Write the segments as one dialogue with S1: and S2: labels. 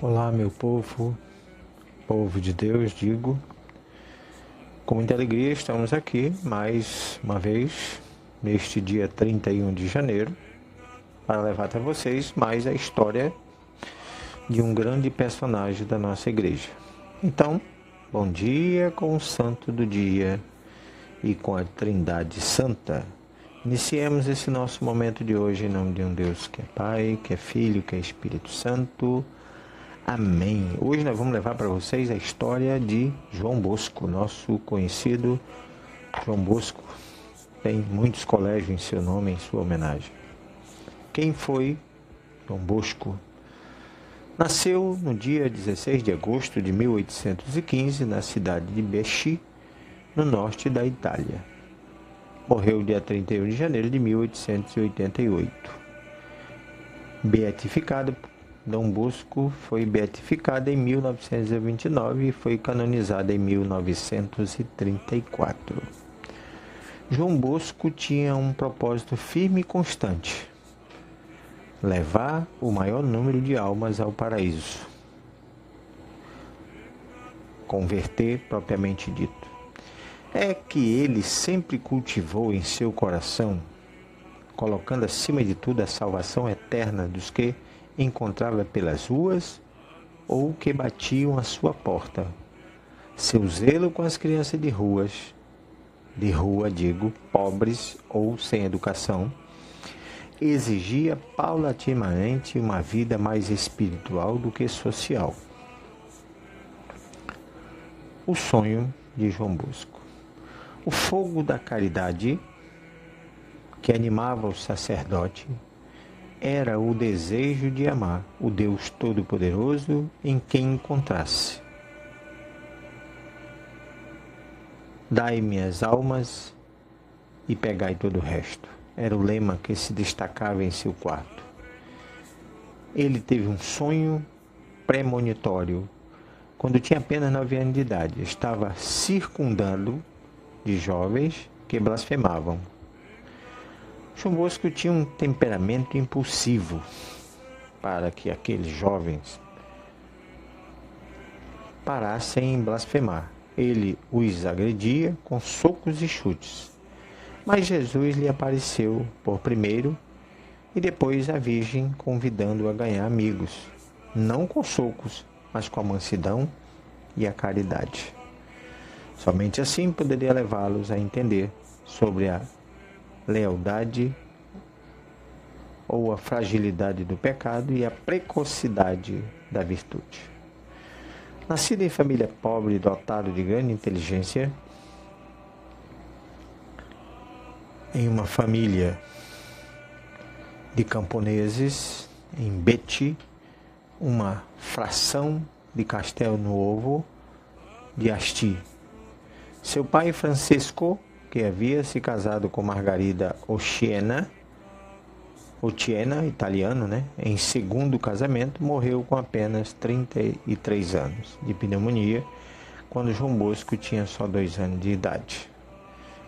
S1: Olá, meu povo, povo de Deus, digo. Com muita alegria estamos aqui mais uma vez, neste dia 31 de janeiro, para levar até vocês mais a história de um grande personagem da nossa igreja. Então, bom dia com o santo do dia e com a Trindade Santa. Iniciemos esse nosso momento de hoje em nome de um Deus que é Pai, que é Filho, que é Espírito Santo. Amém. Hoje nós vamos levar para vocês a história de João Bosco, nosso conhecido João Bosco. Tem muitos colégios em seu nome, em sua homenagem. Quem foi João Bosco? Nasceu no dia 16 de agosto de 1815, na cidade de Becchi, no norte da Itália. Morreu dia 31 de janeiro de 1888. Beatificado, Dom Bosco foi beatificado em 1929 e foi canonizado em 1934. João Bosco tinha um propósito firme e constante: levar o maior número de almas ao paraíso. Converter, propriamente dito. É que ele sempre cultivou em seu coração, colocando acima de tudo a salvação eterna dos que encontrava pelas ruas ou que batiam à sua porta. Seu zelo com as crianças de rua, pobres ou sem educação, exigia paulatinamente uma vida mais espiritual do que social. O sonho de João Bosco. O fogo da caridade que animava o sacerdote era o desejo de amar o Deus Todo-Poderoso em quem encontrasse. Dai-me as almas e pegai todo o resto. Era o lema que se destacava em seu quarto. Ele teve um sonho premonitório. Quando tinha apenas 9 anos de idade, estava circundado de jovens que blasfemavam. João Bosco tinha um temperamento impulsivo para que aqueles jovens parassem em blasfemar. Ele os agredia com socos e chutes. Mas Jesus lhe apareceu por primeiro e depois a Virgem, convidando-o a ganhar amigos, não com socos, mas com a mansidão e a caridade. Somente assim poderia levá-los a entender sobre a lealdade ou a fragilidade do pecado e a precocidade da virtude. Nascido em família pobre e dotado de grande inteligência, em uma família de camponeses em Becchi, uma fração de Castel Nuovo de Asti. Seu pai, Francesco, que havia se casado com Margarida Otiena, italiano, em segundo casamento, morreu com apenas 33 anos de pneumonia, quando João Bosco tinha só 2 anos de idade.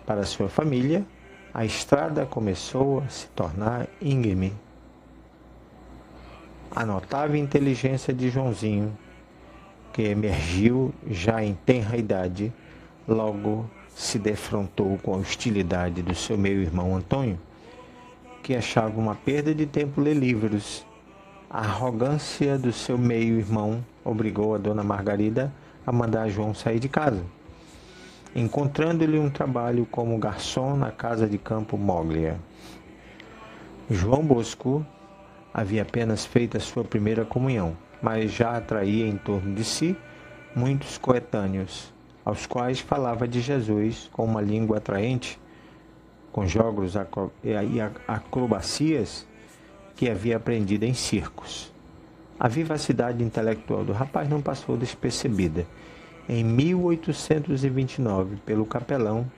S1: Para sua família, a estrada começou a se tornar íngreme. A notável inteligência de Joãozinho, que emergiu já em tenra idade, logo se defrontou com a hostilidade do seu meio-irmão Antônio, que achava uma perda de tempo ler livros. A arrogância do seu meio-irmão obrigou a dona Margarida a mandar João sair de casa, encontrando-lhe um trabalho como garçom na casa de campo Moglia. João Bosco havia apenas feito a sua primeira comunhão, mas já atraía em torno de si muitos coetâneos, aos quais falava de Jesus com uma língua atraente, com jogos e acrobacias que havia aprendido em circos. A vivacidade intelectual do rapaz não passou despercebida. Em 1829, pelo capelão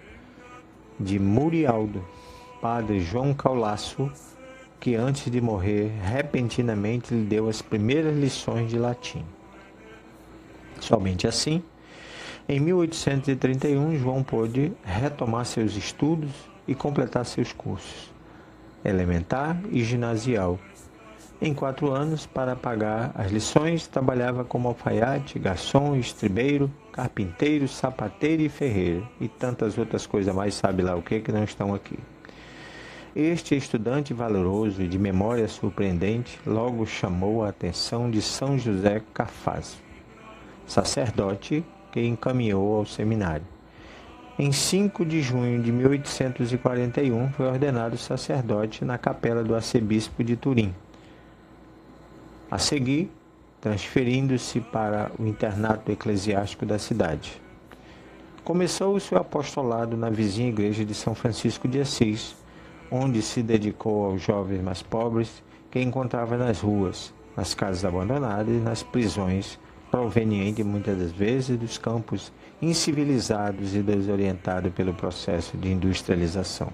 S1: de Murialdo, padre João Caulaço, que antes de morrer repentinamente lhe deu as primeiras lições de latim. Somente assim, em 1831, João pôde retomar seus estudos e completar seus cursos elementar e ginasial, Em 4 anos, para pagar as lições, trabalhava como alfaiate, garçom, estribeiro, carpinteiro, sapateiro e ferreiro, e tantas outras coisas mais, sabe lá o que não estão aqui. Este estudante valoroso e de memória surpreendente logo chamou a atenção de São José Cafazzo, sacerdote que encaminhou ao seminário. Em 5 de junho de 1841, foi ordenado sacerdote na capela do arcebispo de Turim. A seguir, transferindo-se para o internato eclesiástico da cidade. Começou o seu apostolado na vizinha igreja de São Francisco de Assis, onde se dedicou aos jovens mais pobres que encontrava nas ruas, nas casas abandonadas e nas prisões, proveniente muitas das vezes dos campos incivilizados e desorientados pelo processo de industrialização.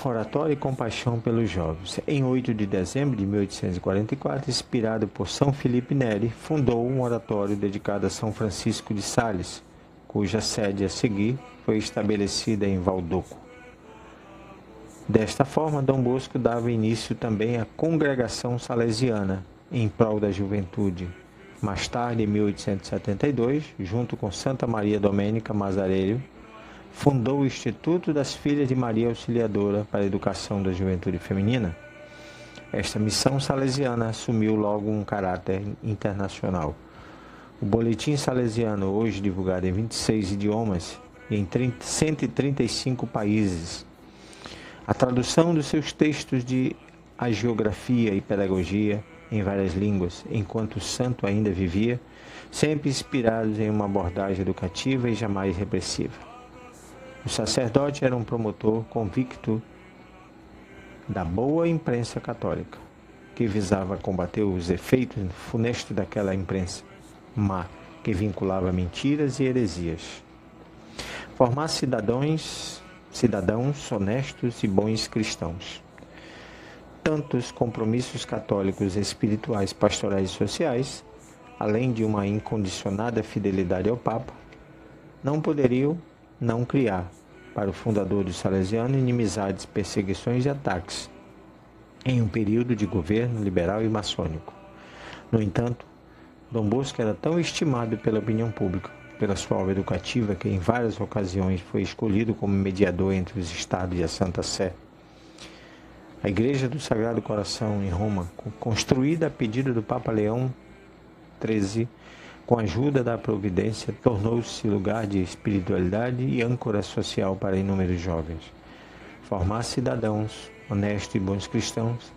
S1: Oratório e compaixão pelos jovens. Em 8 de dezembro de 1844, inspirado por São Felipe Neri, fundou um oratório dedicado a São Francisco de Sales, cuja sede a seguir foi estabelecida em Valdoco. Desta forma, Dom Bosco dava início também à Congregação Salesiana, em prol da juventude. Mais tarde, em 1872, junto com Santa Maria Domênica Mazarelli, fundou o Instituto das Filhas de Maria Auxiliadora para a Educação da Juventude Feminina. Esta missão salesiana assumiu logo um caráter internacional. O Boletim Salesiano, hoje divulgado em 26 idiomas e em 135 países. A tradução dos seus textos de hagiografia e pedagogia em várias línguas, enquanto o santo ainda vivia, sempre inspirados em uma abordagem educativa e jamais repressiva. O sacerdote era um promotor convicto da boa imprensa católica, que visava combater os efeitos funestos daquela imprensa má, que vinculava mentiras e heresias. Formar cidadãos honestos e bons cristãos. Tantos compromissos católicos, espirituais, pastorais e sociais, além de uma incondicionada fidelidade ao Papa, não poderiam não criar, para o fundador do Salesiano, inimizades, perseguições e ataques, em um período de governo liberal e maçônico. No entanto, Dom Bosco era tão estimado pela opinião pública, pela sua obra educativa, que em várias ocasiões foi escolhido como mediador entre os Estados e a Santa Sé. A Igreja do Sagrado Coração, em Roma, construída a pedido do Papa Leão XIII, com a ajuda da providência, tornou-se lugar de espiritualidade e âncora social para inúmeros jovens. Formar cidadãos honestos e bons cristãos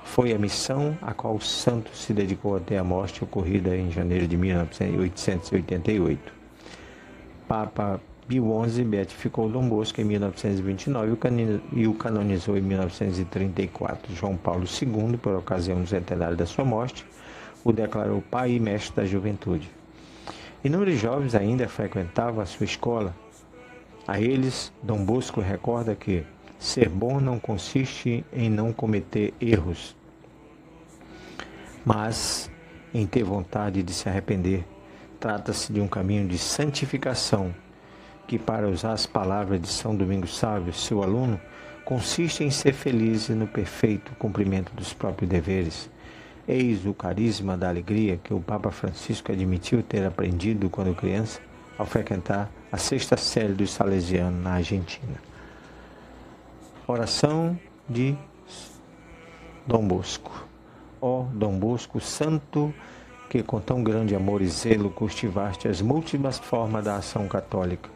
S1: foi a missão a qual o santo se dedicou até a morte ocorrida em janeiro de 1888. Papa Pio XI beatificou Dom Bosco em 1929 e o canonizou em 1934. João Paulo II, por ocasião do centenário da sua morte, o declarou pai e mestre da juventude. Inúmeros jovens ainda frequentavam a sua escola. A eles, Dom Bosco recorda que ser bom não consiste em não cometer erros, mas em ter vontade de se arrepender. Trata-se de um caminho de santificação, que, para usar as palavras de São Domingos Sávio, seu aluno, consiste em ser feliz no perfeito cumprimento dos próprios deveres. Eis o carisma da alegria que o Papa Francisco admitiu ter aprendido quando criança, ao frequentar a 6ª série dos Salesianos na Argentina. Oração de Dom Bosco. Ó Dom Bosco, santo que com tão grande amor e zelo cultivaste as múltiplas formas da ação católica,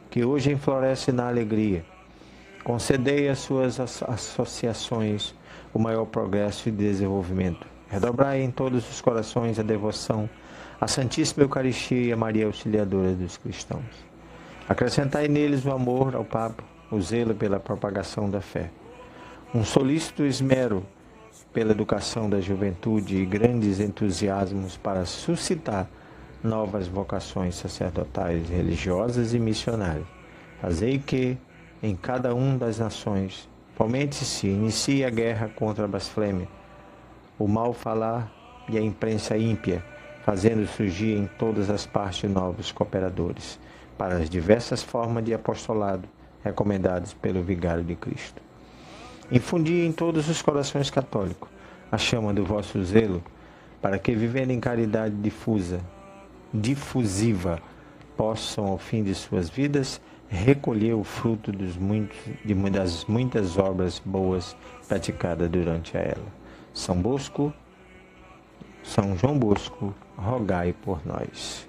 S1: que hoje enfloresce na alegria. Concedei às suas associações o maior progresso e desenvolvimento. Redobrai em todos os corações a devoção à Santíssima Eucaristia e a Maria Auxiliadora dos cristãos. Acrescentai neles o amor ao Papa, o zelo pela propagação da fé, um solícito esmero pela educação da juventude e grandes entusiasmos para suscitar novas vocações sacerdotais, religiosas e missionárias. Fazei que, em cada uma das nações, fomente-se, inicie a guerra contra a blasfêmia, o mal falar e a imprensa ímpia, fazendo surgir em todas as partes novos cooperadores, para as diversas formas de apostolado recomendadas pelo Vigário de Cristo. Infundi em todos os corações católicos a chama do vosso zelo, para que, vivendo em caridade difusiva, possam, ao fim de suas vidas, recolher o fruto das muitas obras boas praticadas durante a ela. São João Bosco, rogai por nós.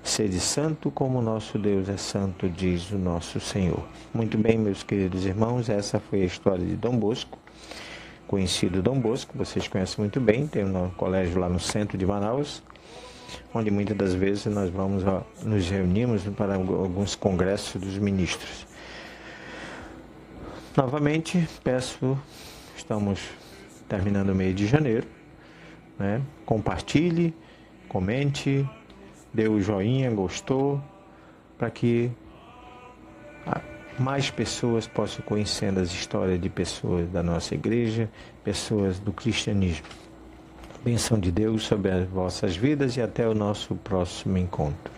S1: Sede santo como nosso Deus é santo, diz o nosso Senhor. Muito bem, meus queridos irmãos, essa foi a história de Dom Bosco, conhecido Dom Bosco, vocês conhecem muito bem, tem um colégio lá no centro de Manaus, onde muitas das vezes nós nos reunimos para alguns congressos dos ministros. Novamente, estamos terminando o mês de janeiro, né? Compartilhe, comente, dê o joinha, gostou, para que mais pessoas possam conhecer as histórias de pessoas da nossa igreja, pessoas do cristianismo. Bênção de Deus sobre as vossas vidas e até o nosso próximo encontro.